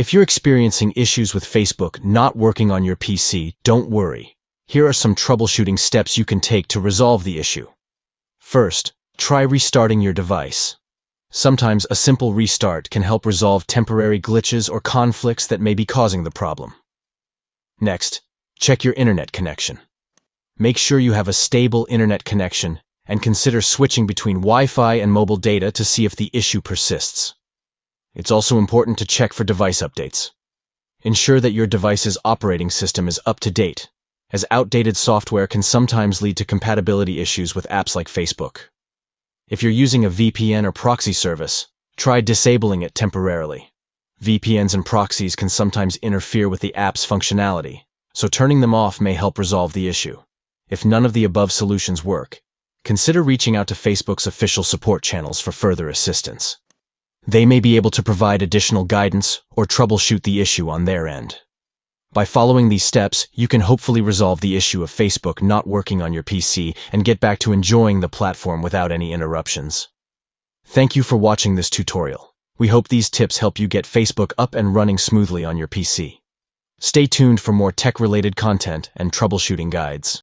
If you're experiencing issues with Facebook not working on your PC, don't worry. Here are some troubleshooting steps you can take to resolve the issue. First, try restarting your device. Sometimes a simple restart can help resolve temporary glitches or conflicts that may be causing the problem. Next, check your internet connection. Make sure you have a stable internet connection and consider switching between Wi-Fi and mobile data to see if the issue persists. It's also important to check for device updates. Ensure that your device's operating system is up to date, as outdated software can sometimes lead to compatibility issues with apps like Facebook. If you're using a VPN or proxy service, try disabling it temporarily. VPNs and proxies can sometimes interfere with the app's functionality, so turning them off may help resolve the issue. If none of the above solutions work, consider reaching out to Facebook's official support channels for further assistance. They may be able to provide additional guidance or troubleshoot the issue on their end. By following these steps, you can hopefully resolve the issue of Facebook not working on your PC and get back to enjoying the platform without any interruptions. Thank you for watching this tutorial. We hope these tips help you get Facebook up and running smoothly on your PC. Stay tuned for more tech-related content and troubleshooting guides.